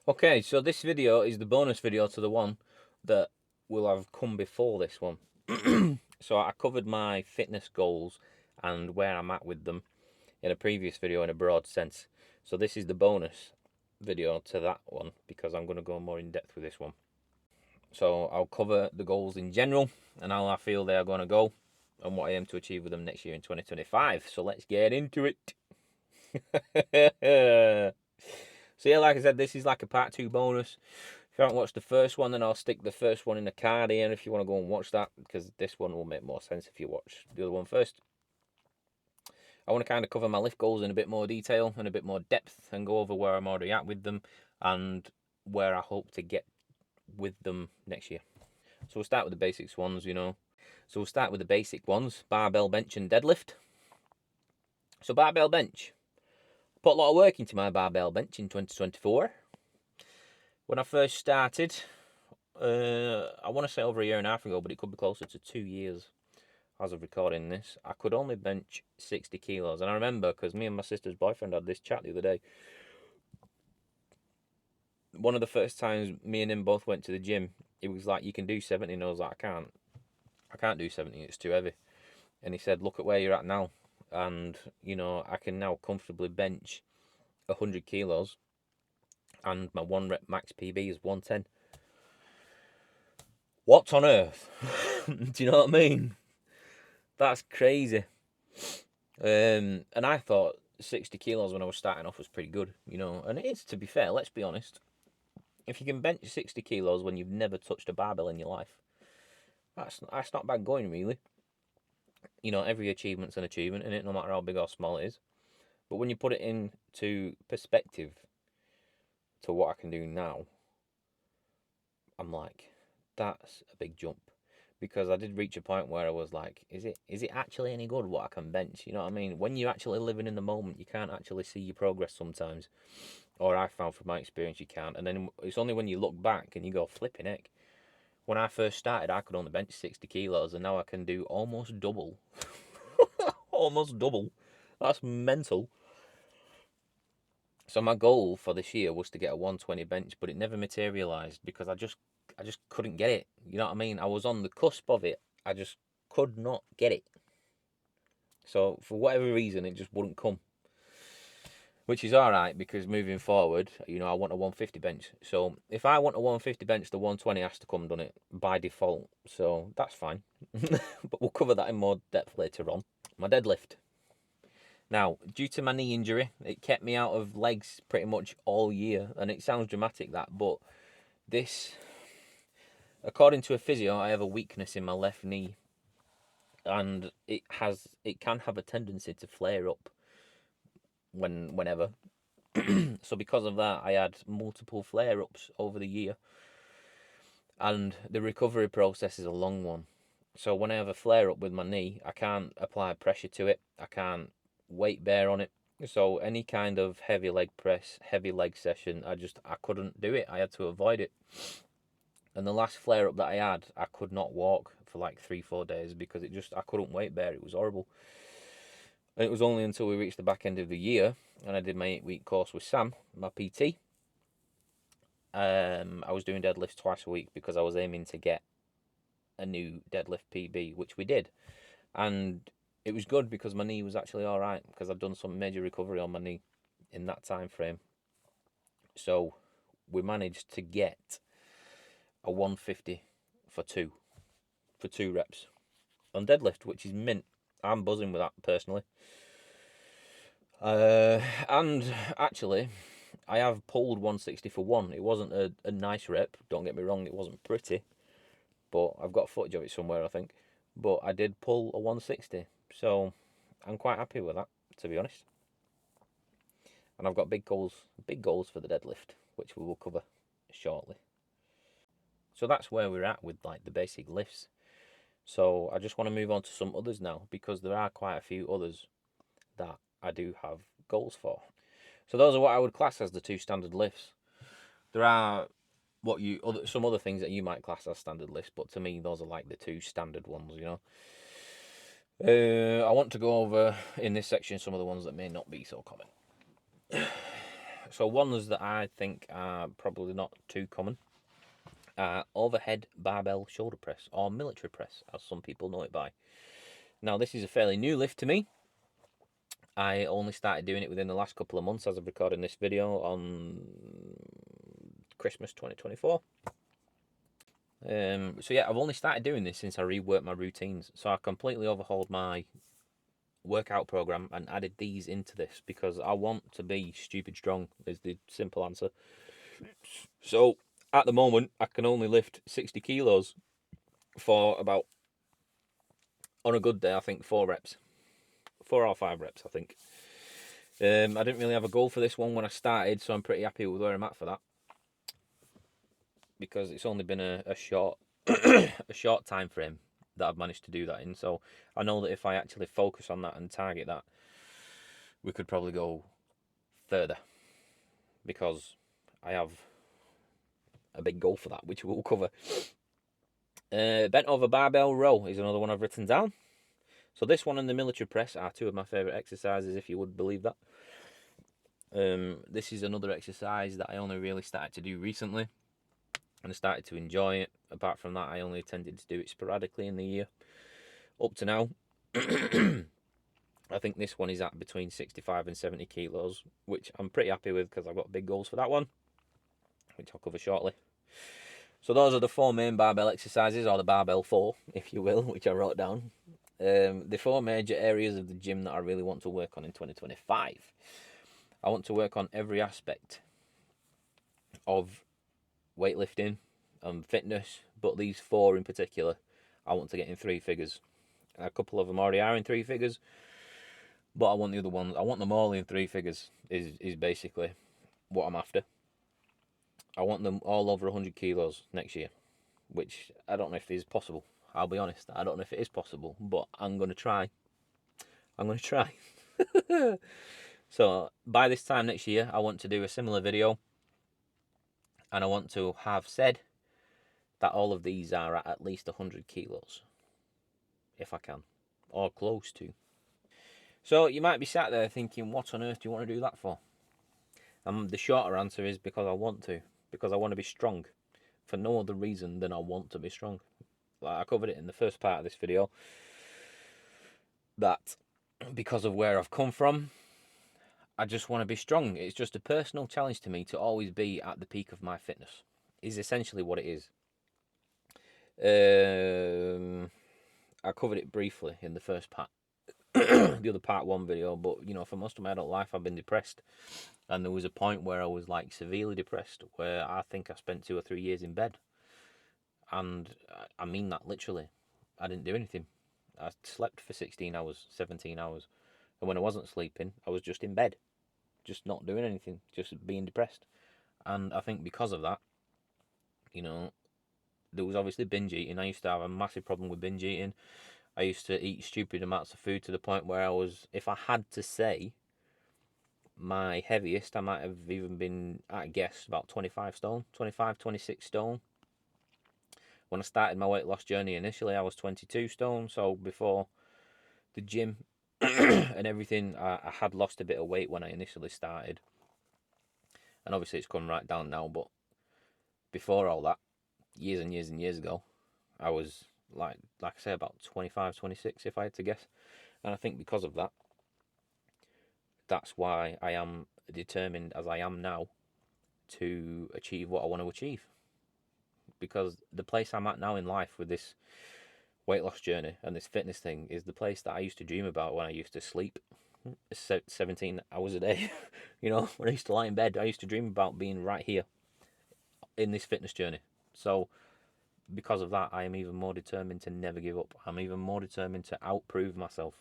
Okay, so this video is the bonus video to the one that will have come before this one. So I covered my fitness goals and where I'm at with them in a previous video in a broad sense. So this is the bonus video to that one because I'm going to go more in depth with this one. So I'll cover the goals in general and how I feel they are going to go and what I aim to achieve with them next year in 2025. So let's get into it. So yeah, like I said, this is like a part 2 bonus. If you haven't watched the first one, then I'll stick the first one in the card here if you want to go and watch that, because this one will make more sense if you watch the other one first. I want to kind of cover my lift goals in a bit more detail and a bit more depth and go over where I'm already at with them and where I hope to get with them next year. So we'll start with the basics ones, So we'll start with the basic ones, barbell bench and deadlift. So barbell bench. Put a lot of work into my barbell bench in 2024. When I first started, I want to say over a year and a half ago, but it could be closer to 2 years as of recording this, I could only bench 60 kilos. And I remember, because me and my sister's boyfriend had this chat the other day, one of the first times me and him both went to the gym, it was like, you can do 70, and I was like, I can't do 70, it's too heavy. And he said, look at where you're at now, and, I can now comfortably bench 100 kilos, and my 1 rep max PB is 110. What on earth? Do you know what I mean? That's crazy. And I thought 60 kilos when I was starting off was pretty good, and it is, to be fair, let's be honest. If you can bench 60 kilos when you've never touched a barbell in your life, that's not bad going, really. Every achievement's an achievement in it, no matter how big or small it is. But when you put it into perspective to what I can do now, I'm like, that's a big jump. Because I did reach a point where I was like, is it actually any good what I can bench? You know what I mean? When you're actually living in the moment, you can't actually see your progress sometimes. Or I found from my experience you can't. And then it's only when you look back and you go, flipping heck. When I first started, I could only bench 60 kilos, and now I can do almost double. Almost double. That's mental. So my goal for this year was to get a 120 bench, but it never materialised because I just couldn't get it. You know what I mean? I was on the cusp of it. I just could not get it. So for whatever reason, it just wouldn't come. Which is all right because moving forward, I want a 150 bench. So if I want a 150 bench, the 120 has to come done it by default. So that's fine. But we'll cover that in more depth later on. My deadlift. Now, due to my knee injury, it kept me out of legs pretty much all year. And it sounds dramatic, that, but this, according to a physio, I have a weakness in my left knee. And it can have a tendency to flare up whenever. So because of that, I had multiple flare-ups over the year, and the recovery process is a long one. So when I have a flare-up with my knee, I can't apply pressure to it. I can't weight bear on it. So any kind of heavy leg press, heavy leg session, I couldn't do it. I had to avoid it. And the last flare-up that I had, I could not walk for like 3-4 days because I couldn't weight bear. It was horrible. And it was only until we reached the back end of the year and I did my 8-week course with Sam, my PT. I was doing deadlifts twice a week because I was aiming to get a new deadlift PB, which we did. And it was good because my knee was actually all right because I'd done some major recovery on my knee in that time frame. So we managed to get a 150 for two reps on deadlift, which is mint. I'm buzzing with that personally. And actually, I have pulled 160 for one. It wasn't a nice rep, don't get me wrong, it wasn't pretty, but I've got footage of it somewhere, I think. But I did pull a 160, so I'm quite happy with that, to be honest. And I've got big goals for the deadlift, which we will cover shortly. So that's where we're at with like the basic lifts. So I just want to move on to some others now because there are quite a few others that I do have goals for. So those are what I would class as the 2 standard lifts. There are some other things that you might class as standard lifts, but to me those are like the 2 standard ones. I want to go over in this section some of the ones that may not be so common. So ones that I think are probably not too common are overhead barbell shoulder press, or military press, as some people know it by. Now, this is a fairly new lift to me. I only started doing it within the last couple of months as of recording this video on Christmas 2024. So yeah, I've only started doing this since I reworked my routines. So I completely overhauled my workout program and added these into this because I want to be stupid strong is the simple answer. So at the moment, I can only lift 60 kilos for about, on a good day, I think 4 reps. 4 or 5 reps, I think. I didn't really have a goal for this one when I started, so I'm pretty happy with where I'm at for that. Because it's only been a short a short time frame that I've managed to do that in. So I know that if I actually focus on that and target that, we could probably go further. Because I have a big goal for that, which we'll cover. Bent over barbell row is another one I've written down. So this one and the military press are two of my favourite exercises, if you would believe that. This is another exercise that I only really started to do recently, and I started to enjoy it. Apart from that, I only tended to do it sporadically in the year. Up to now, I think this one is at between 65 and 70 kilos, which I'm pretty happy with because I've got big goals for that one, which I'll cover shortly. So those are the 4 main barbell exercises, or the barbell 4, if you will, which I wrote down. The 4 major areas of the gym that I really want to work on in 2025. I want to work on every aspect of weightlifting and fitness, but these 4 in particular, I want to get in 3 figures. A couple of them already are in 3 figures, but I want the other ones. I want them all in 3 figures. Is basically what I'm after. I want them all over 100 kilos next year, which I don't know if is possible. I'll be honest, I don't know if it is possible, but I'm going to try. I'm going to try. So by this time next year, I want to do a similar video, and I want to have said that all of these are at least 100 kilos, if I can, or close to. So you might be sat there thinking, what on earth do you want to do that for? The shorter answer is because I want to. Because I want to be strong. For no other reason than I want to be strong. Like I covered it in the first part of this video. That because of where I've come from, I just want to be strong. It's just a personal challenge to me to always be at the peak of my fitness. Is essentially what it is. I covered it briefly in the first part. The other part 1 video, but you know, for most of my adult life I've been depressed, and there was a point where I was like severely depressed, where I think I spent 2 or 3 years in bed, and I mean that literally. I didn't do anything. I slept for 16 hours, 17 hours, and when I wasn't sleeping I was just in bed, just not doing anything, just being depressed. And I think because of that, you know, there was obviously binge eating. I used to have a massive problem with binge eating. I used to eat stupid amounts of food to the point where I was, if I had to say, my heaviest, I might have even been, I guess, about 25 stone, 25, 26 stone. When I started my weight loss journey initially, I was 22 stone. So before the gym and everything, I had lost a bit of weight when I initially started. And obviously it's come right down now. But before all that, years and years and years ago, I was like I say, about 25, 26 if I had to guess. And I think because of that, that's why I am determined as I am now to achieve what I want to achieve. Because the place I'm at now in life with this weight loss journey and this fitness thing is the place that I used to dream about when I used to sleep 17 hours a day. You know, when I used to lie in bed, I used to dream about being right here in this fitness journey. So because of that, I am even more determined to never give up. I'm even more determined to outprove myself.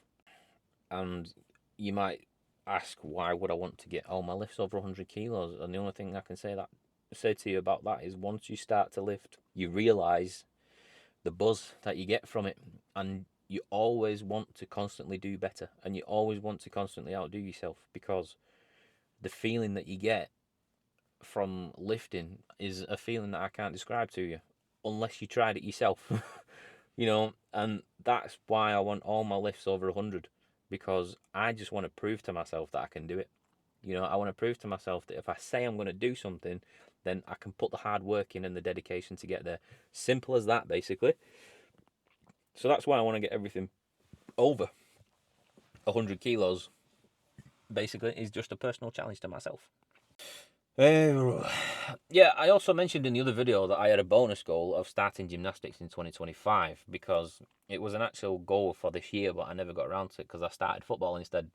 And you might ask, why would I want to get all my lifts over 100 kilos? And the only thing I can say to you about that is, once you start to lift, you realise the buzz that you get from it, and you always want to constantly do better, and you always want to constantly outdo yourself, because the feeling that you get from lifting is a feeling that I can't describe to you unless you tried it yourself. You know, and that's why I want all my lifts over 100, because I just want to prove to myself that I can do it. You know, I want to prove to myself that if I say I'm going to do something, then I can put the hard work in and the dedication to get there. Simple as that, basically. So that's why I want to get everything over 100 kilos. Basically, is just a personal challenge to myself. Yeah, I also mentioned in the other video that I had a bonus goal of starting gymnastics in 2025 because it was an actual goal for this year, but I never got around to it because I started football instead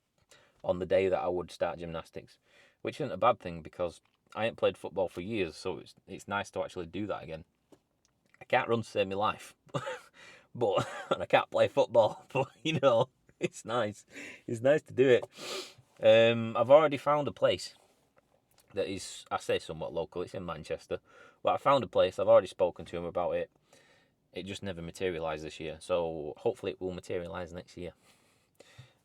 on the day that I would start gymnastics, which isn't a bad thing because I ain't played football for years, so it's nice to actually do that again. I can't run to save my life, but and I can't play football, but you know, it's nice. It's nice to do it. I've already found a place that is, I say somewhat local. It's in Manchester, but I found a place. I've already spoken to him about it. It just never materialised this year, so hopefully it will materialise next year.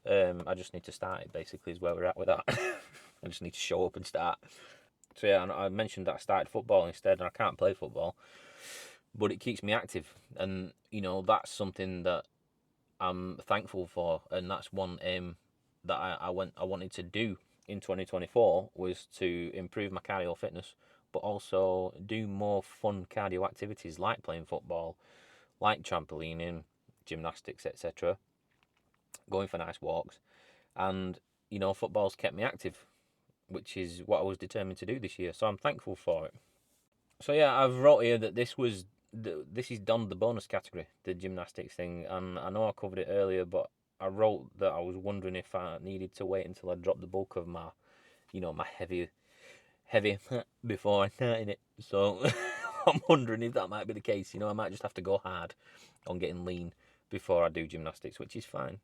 I just need to start it. Basically, is where we're at with that. I just need to show up and start. So yeah, and I mentioned that I started football instead, and I can't play football, but it keeps me active, and you know that's something that I'm thankful for, and that's one aim that I wanted to do in 2024 was to improve my cardio fitness, but also do more fun cardio activities like playing football, like trampolining, gymnastics, etc. Going for nice walks, and you know football's kept me active, which is what I was determined to do this year. So I'm thankful for it. So yeah, I've wrote here that this is done the bonus category, the gymnastics thing, and I know I covered it earlier, but I wrote that I was wondering if I needed to wait until I dropped the bulk of my, you know, my heavy before I started it. So I'm wondering if that might be the case. You know, I might just have to go hard on getting lean before I do gymnastics, which is fine.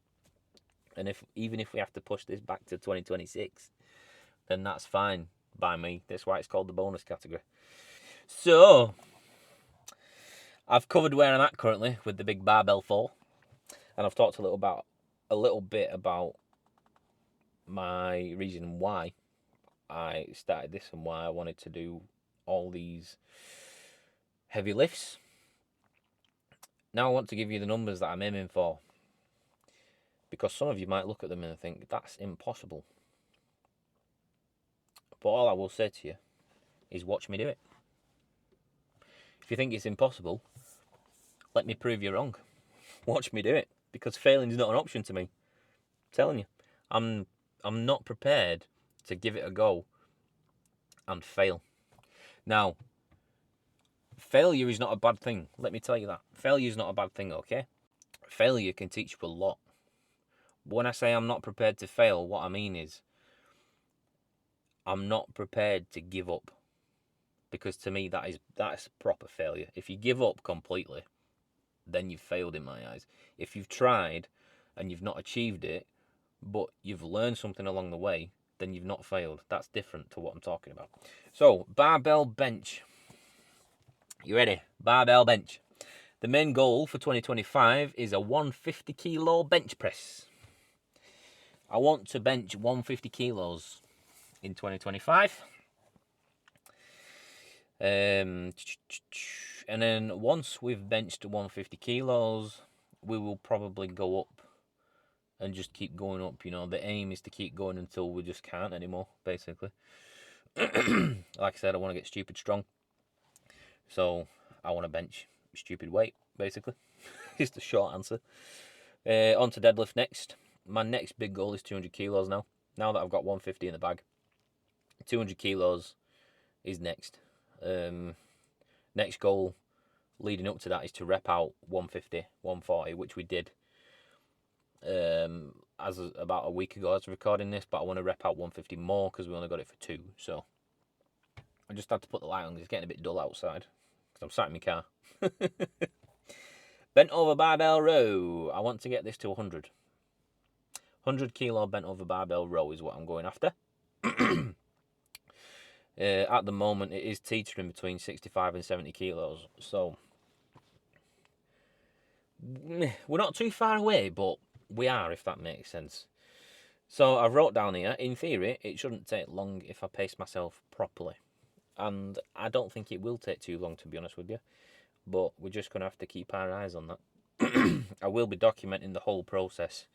And even if we have to push this back to 2026, then that's fine by me. That's why it's called the bonus category. So I've covered where I'm at currently with the big barbell 4, and I've talked a little bit about my reason why I started this and why I wanted to do all these heavy lifts. Now I want to give you the numbers that I'm aiming for, because some of you might look at them and think that's impossible. But all I will say to you is watch me do it. If you think it's impossible, let me prove you wrong. Watch me do it, because failing is not an option to me. I'm telling you, I'm not prepared to give it a go and fail. Now, failure is not a bad thing. Let me tell you that. Failure is not a bad thing, okay? Failure can teach you a lot. But when I say I'm not prepared to fail, what I mean is I'm not prepared to give up. Because to me, that's proper failure. If you give up completely, then you've failed in my eyes. If you've tried and you've not achieved it, but you've learned something along the way, then you've not failed. That's different to what I'm talking about. So, barbell bench. You ready? Barbell bench. The main goal for 2025 is a 150 kilo bench press. I want to bench 150 kilos in 2025. And then once we've benched 150 kilos, we will probably go up and just keep going up. You know, the aim is to keep going until we just can't anymore, basically. Like I said, I want to get stupid strong. So I want to bench stupid weight, basically. It's the short answer. On to deadlift next. My next big goal is 200 kilos now. Now that I've got 150 in the bag, 200 kilos is next. Next goal leading up to that is to rep out 150, 140, which we did about a week ago as recording this, but I want to rep out 150 more because we only got it for 2. So I just had to put the light on. It's getting a bit dull outside because I'm sat in my car. Bent over barbell row. I want to get this to 100. 100 kilo bent over barbell row is what I'm going after. At the moment, it is teetering between 65 and 70 kilos. So we're not too far away, but we are, if that makes sense. So I wrote down here, in theory, it shouldn't take long if I pace myself properly. And I don't think it will take too long, to be honest with you. But we're just going to have to keep our eyes on that. I will be documenting the whole process,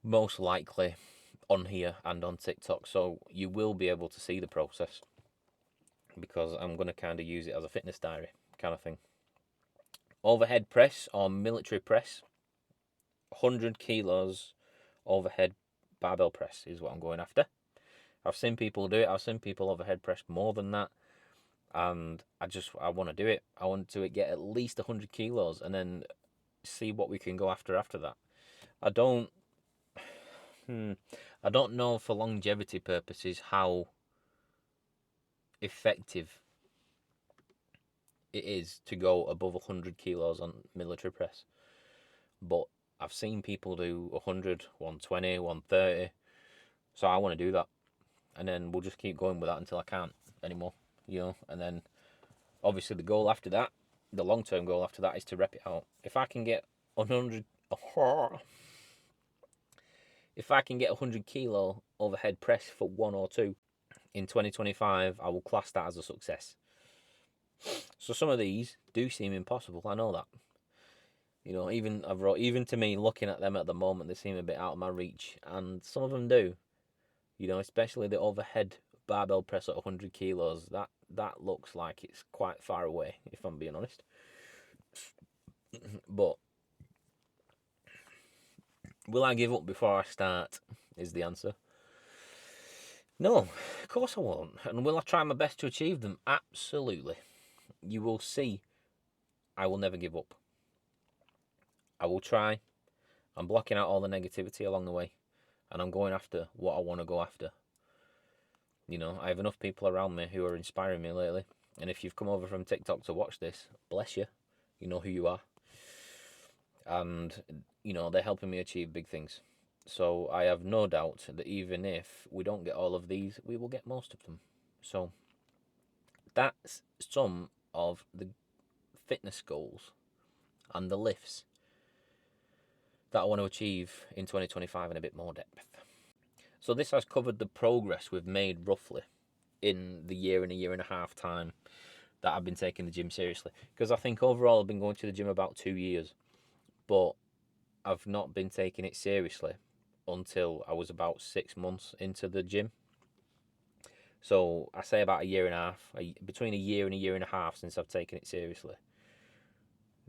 most likely, on here and on TikTok, so you will be able to see the process, because I'm going to kind of use it as a fitness diary kind of thing. Overhead press or military press, 100 kilos overhead barbell press is what I'm going after. I've seen people do it. I've seen people overhead press more than that, and I want to do it. I want to get at least 100 kilos and then see what we can go after that. I don't know for longevity purposes how effective it is to go above 100 kilos on military press, but I've seen people do 100, 120, 130, so I want to do that, and then we'll just keep going with that until I can't anymore, and then obviously the goal after that, the long-term goal after that, is to rep it out. If I can get 100 kilo overhead press for 1 or 2 in 2025, I will class that as a success. So some of these do seem impossible, I know that. Even to me, looking at them at the moment, they seem a bit out of my reach, and some of them do. Especially the overhead barbell press at 100 kilos. That looks like it's quite far away, if I'm being honest. But will I give up before I start, is the answer. No, of course I won't. And will I try my best to achieve them? Absolutely. You will see I will never give up. I will try. I'm blocking out all the negativity along the way, and I'm going after what I want to go after. I have enough people around me who are inspiring me lately, and if you've come over from TikTok to watch this, bless you. You know who you are. And, they're helping me achieve big things. So I have no doubt that even if we don't get all of these, we will get most of them. So that's some of the fitness goals and the lifts that I want to achieve in 2025 in a bit more depth. So this has covered the progress we've made roughly in the year and a year and a half time that I've been taking the gym seriously. Because I think overall I've been going to the gym about 2 years, but I've not been taking it seriously until I was about 6 months into the gym. So I say about a year and a half, between a year and a half since I've taken it seriously.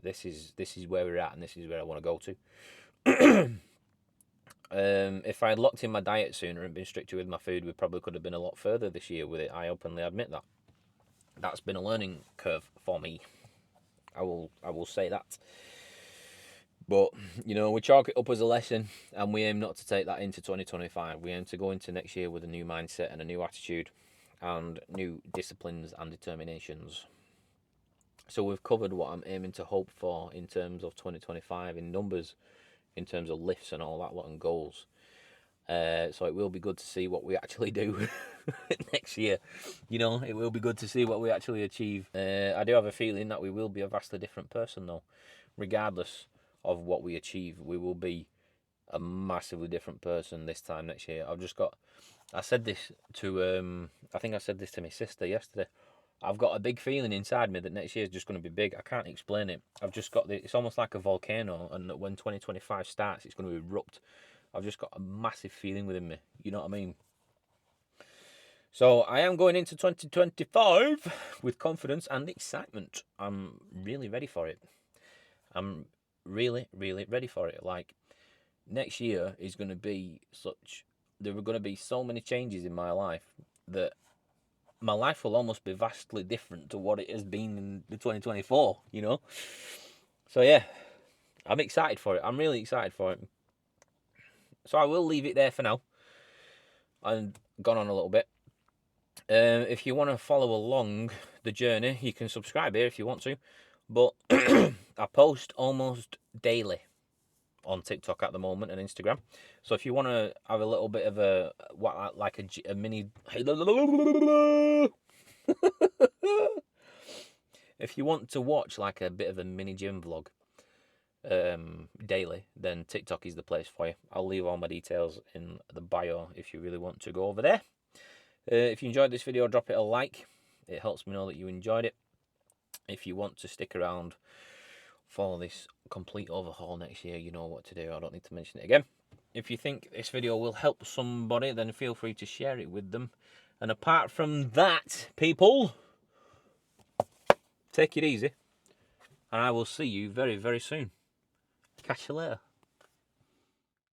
This is where we're at, and this is where I want to go to. If I had locked in my diet sooner and been stricter with my food, we probably could have been a lot further this year with it. I openly admit that. That's been a learning curve for me. I will say that. But, we chalk it up as a lesson, and we aim not to take that into 2025. We aim to go into next year with a new mindset and a new attitude and new disciplines and determinations. So we've covered what I'm aiming to hope for in terms of 2025 in numbers, in terms of lifts and all that lot and goals. So it will be good to see what we actually do next year. It will be good to see what we actually achieve. I do have a feeling that we will be a vastly different person, though. Regardless of what we achieve, we will be a massively different person this time next year. I said this to, I think I said this to my sister yesterday. I've got a big feeling inside me that next year is just going to be big. I can't explain it. I've just got it's almost like a volcano, and that when 2025 starts, it's going to erupt. I've just got a massive feeling within me. You know what I mean? So I am going into 2025 with confidence and excitement. I'm really ready for it. I'm really, really ready for it. Like, next year is going to be there are going to be so many changes in my life that my life will almost be vastly different to what it has been in the 2024, So yeah, I'm excited for it. I'm really excited for it. So I will leave it there for now. I've gone on a little bit. If you want to follow along the journey, you can subscribe here if you want to. But I post almost daily on TikTok at the moment and Instagram. So if you want to have a little bit of a mini... If you want to watch like a bit of a mini gym vlog daily, then TikTok is the place for you. I'll leave all my details in the bio if you really want to go over there. If you enjoyed this video, drop it a like. It helps me know that you enjoyed it. If you want to stick around for this complete overhaul next year, you know what to do. I don't need to mention it again. If you think this video will help somebody, then feel free to share it with them. And apart from that, people, take it easy. And I will see you very, very soon. Catch you later.